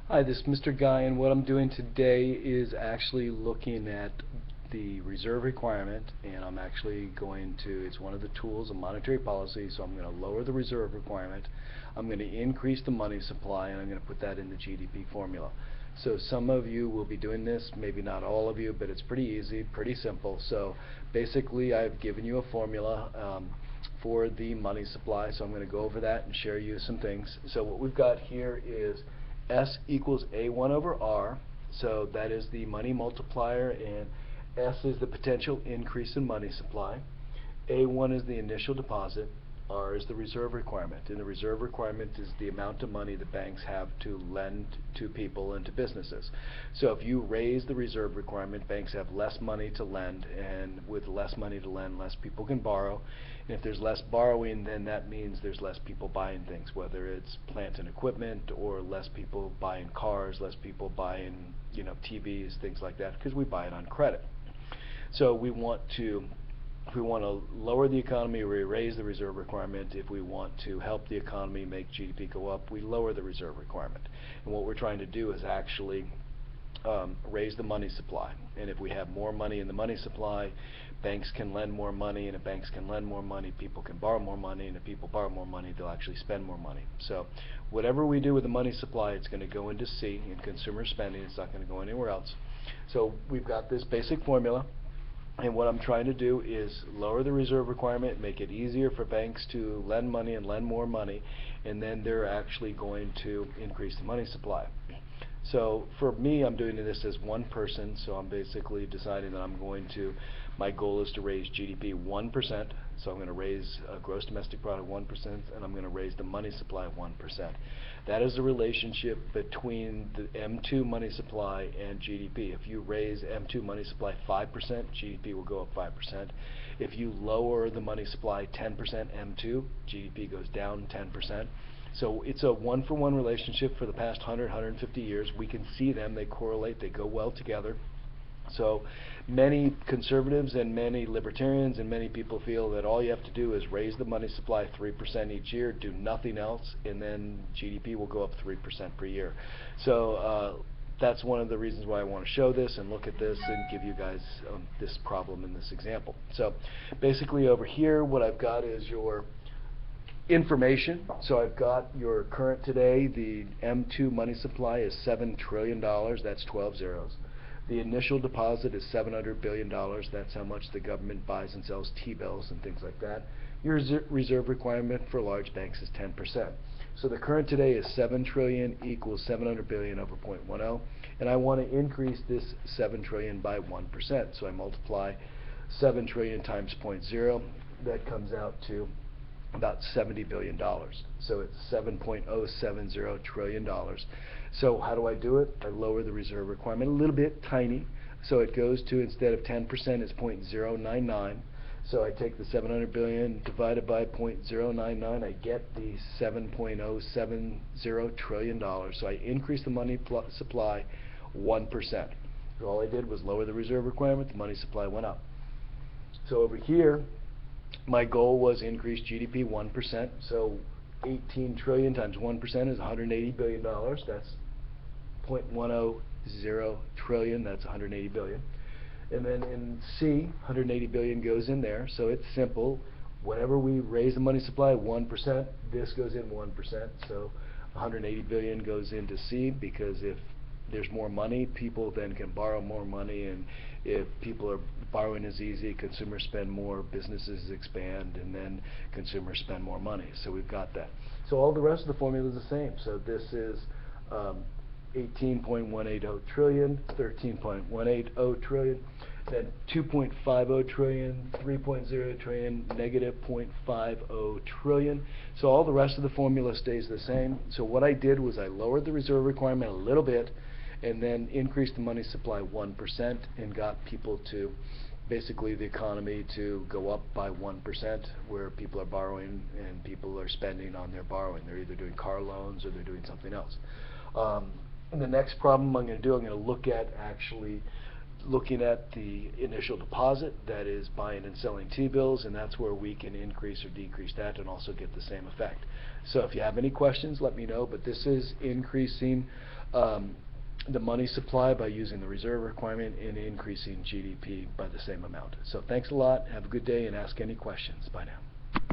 Hi, this is Mr. Guy, and what I'm doing today is actually looking at the reserve requirement, and I'm actually going to, it's one of the tools of monetary policy, so I'm going to lower the reserve requirement, I'm going to increase the money supply, and I'm going to put that in the GDP formula. So some of you will be doing this, maybe not all of you, but it's pretty easy, pretty simple. So basically I've given you a formula for the money supply, so I'm going to go over that and share you some things. So what we've got here is S equals A1 over R, so that is the money multiplier, and S is the potential increase in money supply. A1 is the initial deposit, R is the reserve requirement, and the reserve requirement is the amount of money the banks have to lend to people and to businesses. So if you raise the reserve requirement, banks have less money to lend, and with less money to lend, less people can borrow. And if there's less borrowing, then that means there's less people buying things, whether it's plant and equipment, or less people buying cars, less people buying, TVs, things like that, because we buy it on credit. So we want to, if we want to lower the economy, we raise the reserve requirement. If we want to help the economy, make GDP go up, we lower the reserve requirement. And what we're trying to do is actually raise the money supply. And if we have more money in the money supply, banks can lend more money, and if banks can lend more money, people can borrow more money, and if people borrow more money, they'll actually spend more money. So whatever we do with the money supply, it's going to go into C, in consumer spending. It's not going to go anywhere else. So we've got this basic formula. And what I'm trying to do is lower the reserve requirement, make it easier for banks to lend money and lend more money, and then they're actually going to increase the money supply. So for me, I'm doing this as one person, so I'm basically deciding that my goal is to raise GDP 1%, so I'm going to raise gross domestic product 1%, and I'm going to raise the money supply 1%. That is the relationship between the M2 money supply and GDP. If you raise M2 money supply 5%, GDP will go up 5%. If you lower the money supply 10% M2, GDP goes down 10%. So it's a one-for-one relationship for the past 100, 150 years. We can see them, they correlate, they go well together. So many conservatives and many libertarians and many people feel that all you have to do is raise the money supply 3% each year, do nothing else, and then GDP will go up 3% per year. So that's one of the reasons why I want to show this and look at this and give you guys this problem in this example. So basically over here, what I've got is your information. So I've got your current today, the M2 money supply is $7 trillion, that's 12 zeros. The initial deposit is $700 billion, that's how much the government buys and sells T-bills and things like that. Your reserve requirement for large banks is 10%. So the current today is 7 trillion equals 700 billion over 0.10, and I want to increase this 7 trillion by 1%. So I multiply 7 trillion times 0.0, that comes out to about $70 billion. So it's $7.070 trillion. So how do I do it? I lower the reserve requirement a little bit, tiny. So it goes to, instead of 10%, it's 0.099. So I take the 700 billion divided by 0.099, I get the $7.070 trillion. So I increase the money supply 1%. So all I did was lower the reserve requirement, the money supply went up. So over here, my goal was increase GDP 1%, so 18 trillion times 1% is $180 billion. That's 0.100 trillion, that's 180 billion. And then in C, 180 billion goes in there, so it's simple. Whenever we raise the money supply 1%, this goes in 1%, so 180 billion goes into C, because if there's more money, people then can borrow more money, and if people are borrowing is easy, consumers spend more, businesses expand, and then consumers spend more money. So we've got that. So all the rest of the formula is the same. So this is 18.180 trillion, 13.180 trillion, then 2.50 trillion, 3.0 trillion, negative 0.50 trillion. So all the rest of the formula stays the same. So what I did was I lowered the reserve requirement a little bit, and then increased the money supply 1%, and got people to, basically the economy to go up by 1%, where people are borrowing and people are spending on their borrowing. They're either doing car loans or they're doing something else. And the next problem I'm going to do, I'm going to look at looking at the initial deposit, that is buying and selling T-bills, and that's where we can increase or decrease that and also get the same effect. So if you have any questions, let me know, but this is increasing the money supply by using the reserve requirement and increasing GDP by the same amount. So thanks a lot. Have a good day and ask any questions. Bye now.